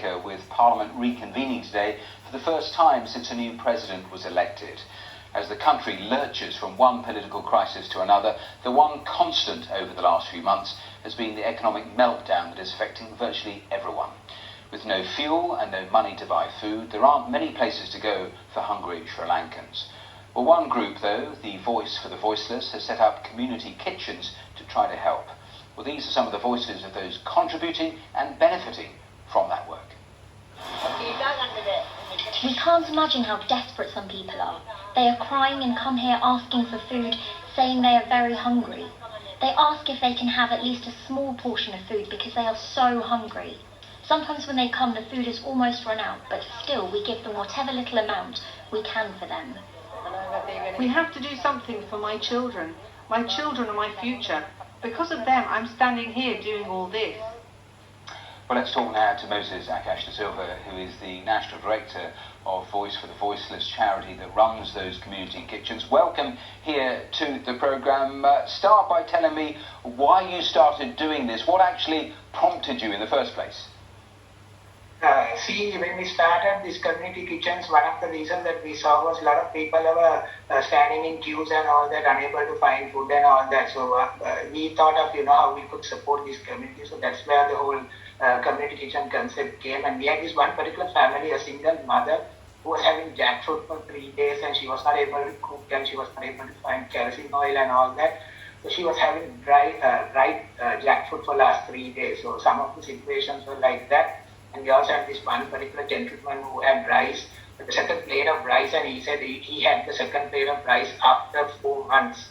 Lanka, with Parliament reconvening today for the first time since a new president was elected. As the country lurches from one political crisis to another, the one constant over the last few months has been the economic meltdown that is affecting virtually everyone. With no fuel and no money to buy food, there aren't many places to go for hungry Sri Lankans. Well, one group, though, the Voice for the Voiceless, has set up community kitchens to try to help. Well, these are some of the voices of those contributing and benefiting from that work. We can't imagine how desperate some people are. They are crying and come here asking for food, saying they are very hungry. They ask if they can have at least a small portion of food because they are so hungry. Sometimes when they come, the food is almost run out, but still we give them whatever little amount we can for them. We have to do something for my children. My children are my future. Because of them, I'm standing here doing all this. Well, let's talk now to Moses Akash de Silva, who is the National Director of Voice for the Voiceless charity that runs those community kitchens. Welcome here to the programme. Start by telling me why you started doing this. What actually prompted you in the first place? When we started these community kitchens, one of the reasons that we saw was a lot of people were standing in queues and all that, unable to find food and all that. So we thought of, how we could support this community. So that's where the whole community kitchen concept came. And we had this one particular family, a single mother, who was having jackfruit for 3 days, and she was not able to cook, and she was not able to find kerosene oil and all that. So she was having dry jackfruit for last 3 days. So some of the situations were like that. And we also had this one particular gentleman who had rice, the second plate of rice, and he said he had the second plate of rice after 4 months.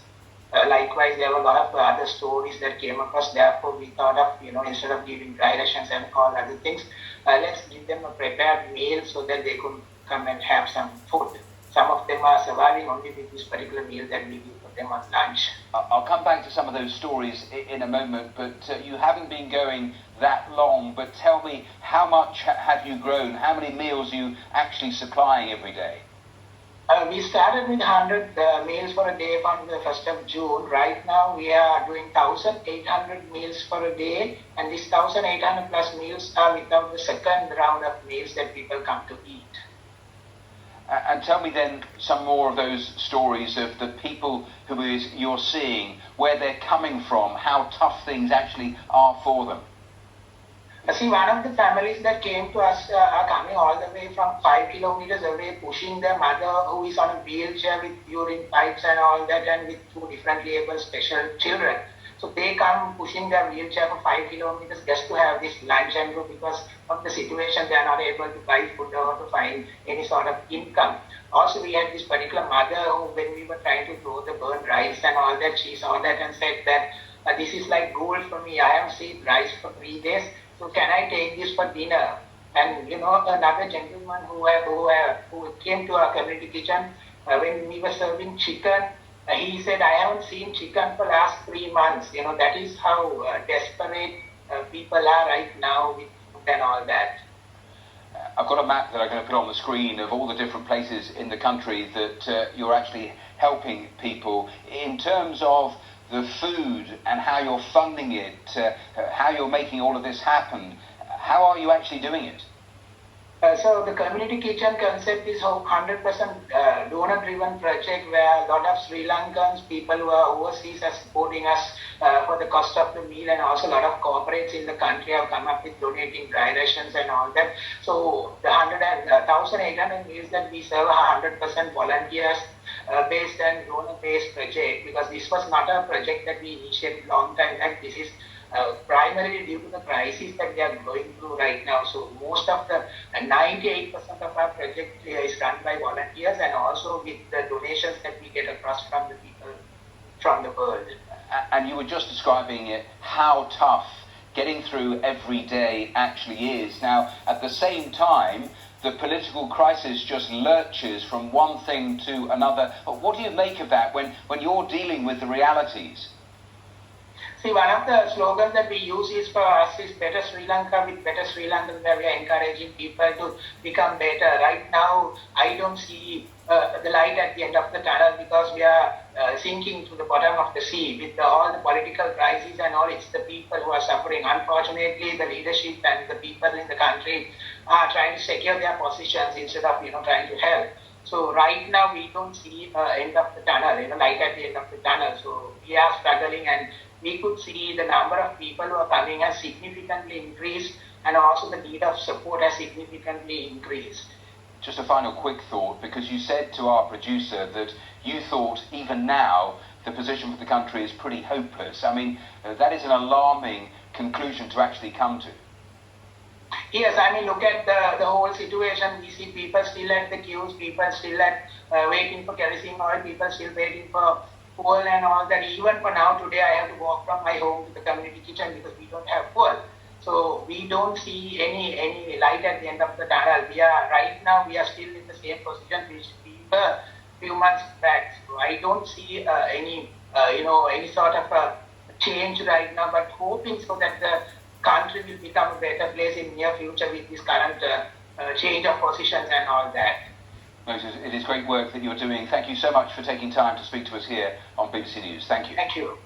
Likewise, there were a lot of other stories that came across. Therefore, we thought of, instead of giving dry rations and all other things, let's give them a prepared meal so that they could come and have some food. Some of them are surviving only with this particular meal that we give for them on lunch. I'll come back to some of those stories in a moment, but you haven't been going that long. But tell me, how much have you grown? How many meals are you actually supplying every day? We started with 100 meals for a day from the 1st of June. Right now, we are doing 1,800 meals for a day, and these 1,800 plus meals are without the second round of meals that people come to eat. And tell me then some more of those stories of the people who you're seeing, where they're coming from, how tough things actually are for them. One of the families that came to us are coming all the way from 5 kilometers away, pushing their mother who is on a wheelchair with urine pipes and all that, and with 2 differently able special children. So they come pushing their wheelchair for 5 kilometers just to have this lunch and go, because of the situation they are not able to buy food or to find any sort of income. Also, we had this particular mother who, when we were trying to grow the burnt rice and all that, she saw that and said that this is like gold for me. I have seen rice for 3 days. So can I take this for dinner? And another gentleman who came to our community kitchen, when we were serving chicken, he said, I haven't seen chicken for last 3 months. That is how desperate people are right now with food and all that. I've got a map that I'm going to put on the screen of all the different places in the country that you're actually helping people in terms of the food and how you're funding it, how you're making all of this happen. How are you actually doing it? So the community kitchen concept is a 100% donor-driven project where a lot of Sri Lankans, people who are overseas, are supporting us for the cost of the meal, and also a lot of corporates in the country have come up with donating dry rations and all that. So the 1,800 meals that we serve are 100% volunteers based and donor-based project, because this was not a project that we initiated long time back. This is primarily due to the crisis that we are going through right now. So most of the 98% of our project is run by volunteers, and also with the donations that we get across from the people from the world. And you were just describing it, how tough getting through every day actually is. Now, at the same time, the political crisis just lurches from one thing to another. But what do you make of that when you're dealing with the realities? One of the slogans that we use is for us is Better Sri Lanka with Better Sri Lankans, where we are encouraging people to become better. Right now, I don't see the light at the end of the tunnel, because we are sinking to the bottom of the sea with all the political crises and all. It's the people who are suffering. Unfortunately, the leadership and the people in the country are trying to secure their positions instead of trying to help. So right now we don't see end of the tunnel, light at the end of the tunnel. So we are struggling, and we could see the number of people who are coming has significantly increased, and also the need of support has significantly increased. Just a final quick thought, because you said to our producer that you thought even now the position for the country is pretty hopeless. I mean, that is an alarming conclusion to actually come to. Yes, I mean, look at the whole situation. We see people still at the queues, people still at waiting for kerosene oil, people still waiting for fuel and all that. Even for now, today, I have to walk from my home to the community kitchen because we don't have fuel. So we don't see any light at the end of the tunnel. Right now we are still in the same position we were a few months back. So I don't see any sort of a change right now, but hoping so that the country will become a better place in near future with this current change of positions and all that. Moses, it is great work that you're doing. Thank you so much for taking time to speak to us here on BBC News. Thank you. Thank you.